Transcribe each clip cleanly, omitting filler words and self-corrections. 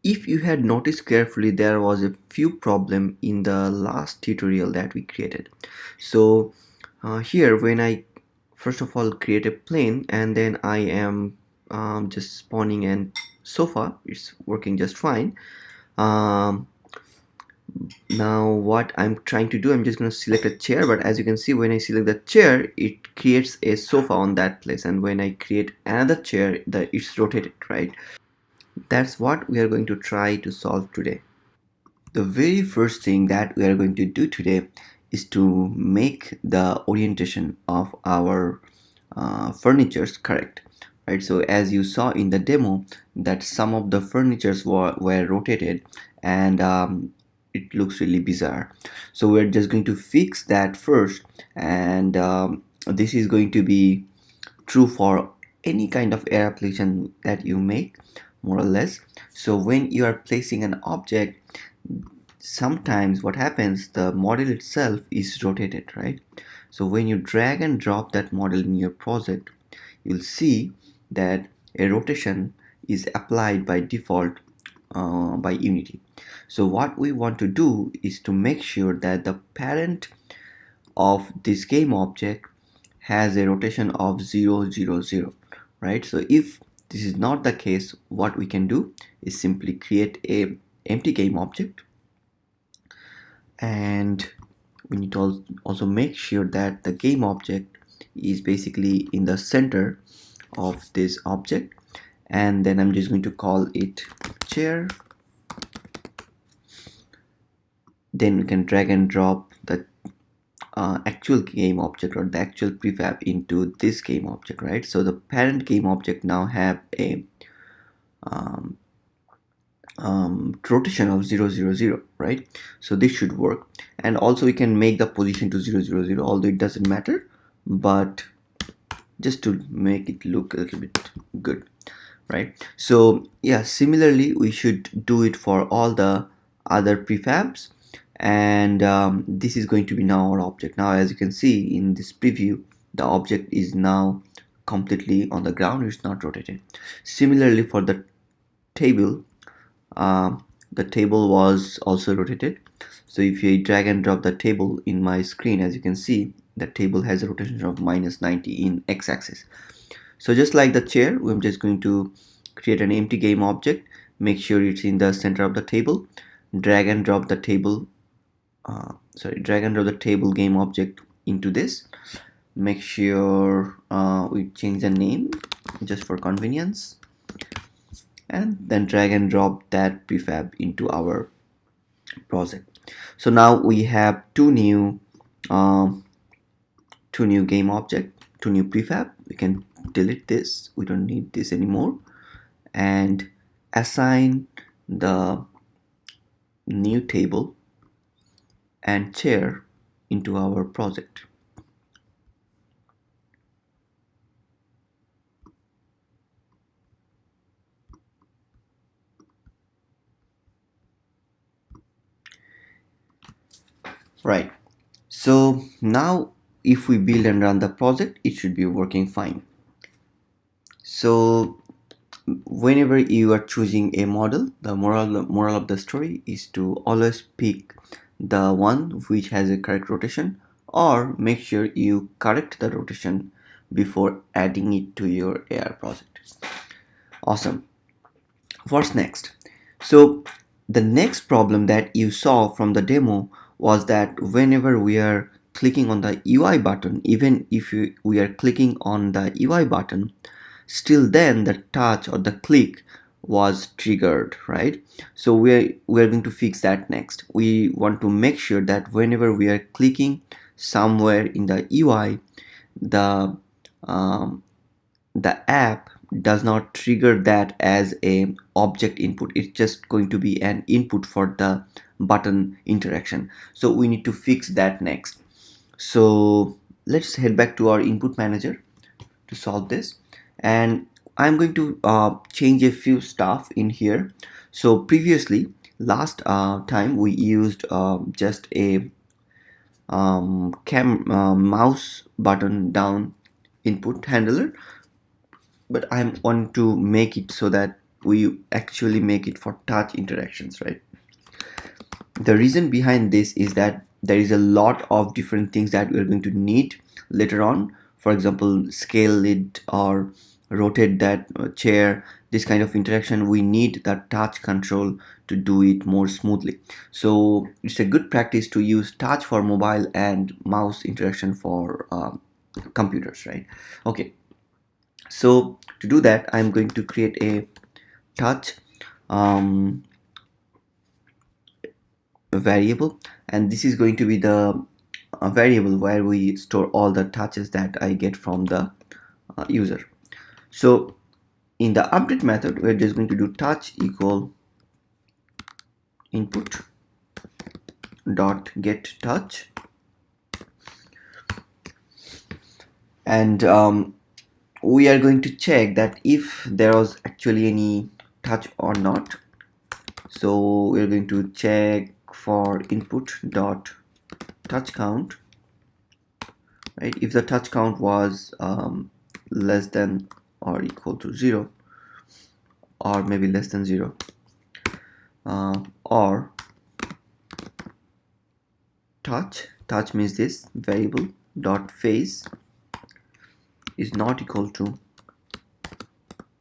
if you had noticed carefully, there was a few problem in the last tutorial that we created. So here, when I first of all create a plane, and then I am just spawning an sofa, it's working just fine. um, Now what I'm trying to do, I'm just going to select a chair, but as you can see, when I select the chair, it creates a sofa on that place, and when I create another chair, it's rotated, right? That's what we are going to try to solve today. The very first thing that we are going to do today is to make the orientation of our furnitures correct, right? So as you saw in the demo, that some of the furnitures were rotated, and it looks really bizarre. So we're just going to fix that first, and this is going to be true for any kind of air application that you make, more or less. So when you are placing an object, sometimes what happens, the model itself is rotated, right? So when you drag and drop that model in your project, you'll see that a rotation is applied by default by Unity. So what we want to do is to make sure that the parent of this game object has a rotation of 0 0 0, right? So if this is not the case, what we can do is simply create a empty game object, and we need to also make sure that the game object is basically in the center of this object, and then I'm just going to call it chair. Then we can drag and drop the actual game object or the actual prefab into this game object, right? So the parent game object now have a um, rotation of 0 0 0, right? So this should work, and also we can make the position to 0 0 0, although it doesn't matter, but just to make it look a little bit good, right? So yeah, similarly we should do it for all the other prefabs, and this is going to be now our object. Now as you can see in this preview, the object is now completely on the ground, it's not rotated. Similarly for the table, the table was also rotated. So if you drag and drop the table in my screen, as you can see, the table has a rotation of -90 in x-axis. So just like the chair, I'm just going to create an empty game object, make sure it's in the center of the table, drag and drop the table drag and drop the table game object into this. Make sure we change the name just for convenience, and then drag and drop that prefab into our project. So now we have um, two new game object, two new prefab. We can delete this, we don't need this anymore, and assign the new table and chair into our project. Right, so now if we build and run the project, it should be working fine. So whenever you are choosing a model, the moral of the story is to always pick the one which has a correct rotation, or make sure you correct the rotation before adding it to your AR project. Awesome. What's next? So the next problem that you saw from the demo was that whenever we are clicking on the UI button, even if we are clicking on the UI button, still then the touch or the click was triggered, right? So we're going to fix that next. We want to make sure that whenever we are clicking somewhere in the UI, the um, the app does not trigger that as a object input. It's just going to be an input for the button interaction. So we need to fix that next. So let's head back to our input manager to solve this, and I'm going to change a few stuff in here. So previously, last time we used just a mouse button down input handler, but I want to make it so that we actually make it for touch interactions, right? The reason behind this is that there is a lot of different things that we're going to need later on. For example, scale it or rotate that chair. This kind of interaction, we need that touch control to do it more smoothly. So it's a good practice to use touch for mobile and mouse interaction for computers, right? Okay, so to do that, I'm going to create a touch um, variable, and this is going to be the variable where we store all the touches that I get from the user. So in the update method, we're just going to do touch equal input dot get touch, and we are going to check that if there was actually any touch or not. So we're going to check for input dot touch count, right? If the touch count was less than or equal to 0, or maybe less than 0, or touch means this variable dot face is not equal to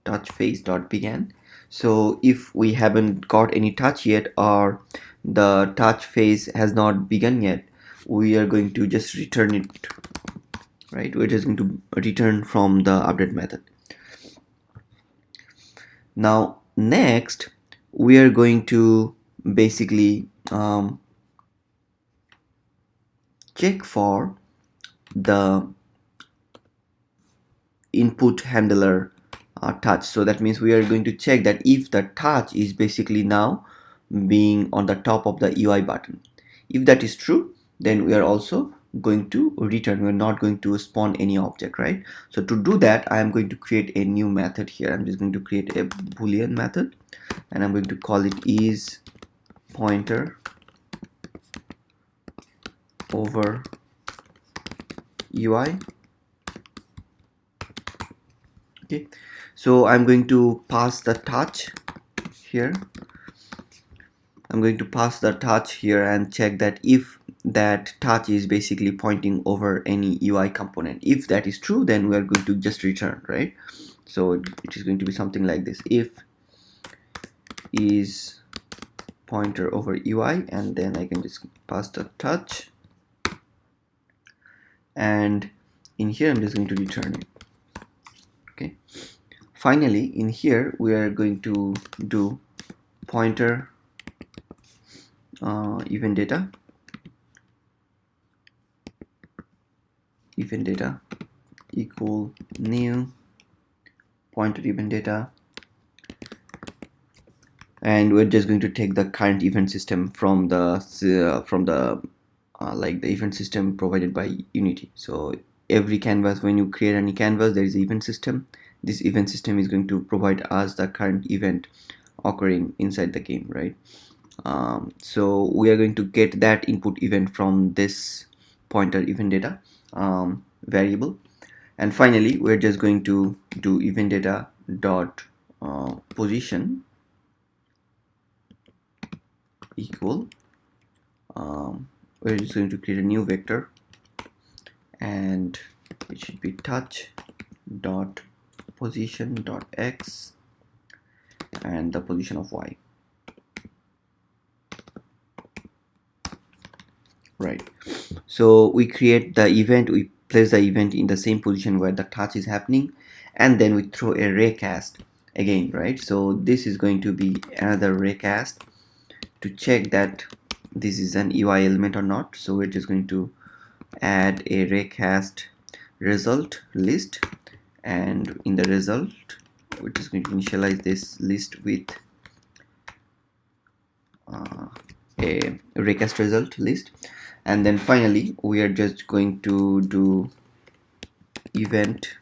touch face dot began. So if we haven't got any touch yet, or the touch phase has not begun yet, we are going to just return it, right? We're just going to return from the update method. Now next, we are going to basically check for the input handler touch. So that means we are going to check that if the touch is basically now being on the top of the UI button. If that is true, then we are also going to return. We're not going to spawn any object, right? So to do that, I am going to create a new method here. I'm just going to create a boolean method, and I'm going to call it is pointer over UI. Okay, so I'm going to pass the touch here. I'm going to pass the touch here and check that if that touch is basically pointing over any UI component. If that is true, then we are going to just return, right? So it is going to be something like this: if is pointer over UI, and then I can just pass the touch, and in here I'm just going to return it. Okay, finally in here we are going to do pointer event data equal new pointer event data, and we're just going to take the current event system from the like the event system provided by Unity. So every canvas, when you create any canvas, there is an event system. This event system is going to provide us the current event occurring inside the game, right? So we are going to get that input event from this pointer event data variable, and finally we're just going to do event data dot position equal we're just going to create a new vector, and it should be touch dot position dot x and the position of y, right? So we create the event, we place the event in the same position where the touch is happening, and then we throw a raycast again, right? So this is going to be another raycast to check that this is an UI element or not. So we're just going to add a raycast result list, and in the result we're just going to initialize this list with a raycast result list, and then finally we are just going to do event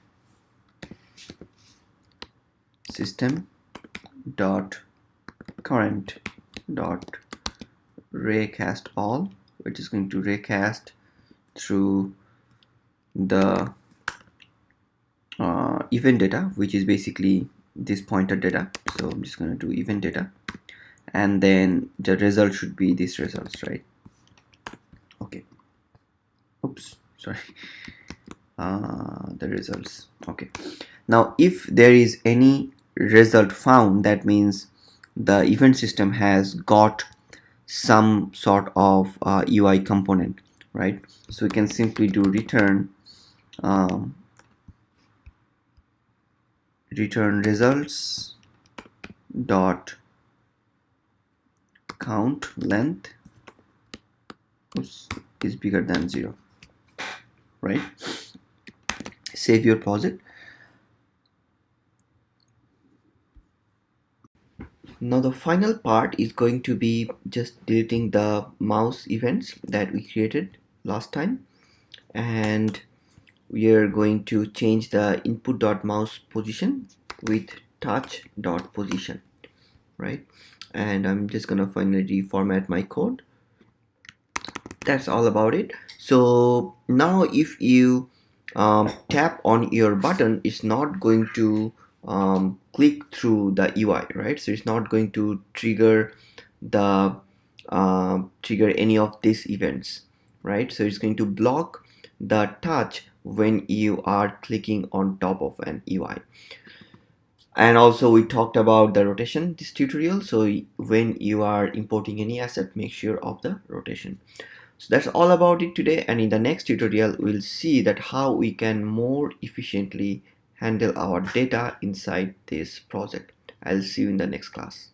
system dot current dot raycast all, which is going to raycast through the event data, which is basically this pointer data. So I'm just going to do event data, and then the result should be these results, right? Okay. Oops, sorry. The results. Okay. Now, if there is any result found, that means the event system has got some sort of UI component, right? So we can simply do return um, return results dot count length is bigger than 0, right? Save your project. Now the final part is going to be just deleting the mouse events that we created last time, and we are going to change the input.mouse position with touch.position, right? And I'm just gonna finally reformat my code. That's all about it. So now if you tap on your button, it's not going to click through the UI, right? So it's not going to trigger the trigger any of these events, right? So it's going to block the touch when you are clicking on top of an UI. And also we talked about the rotation this tutorial. So when you are importing any asset, make sure of the rotation. So that's all about it today, and in the next tutorial we'll see that how we can more efficiently handle our data inside this project. I'll see you in the next class.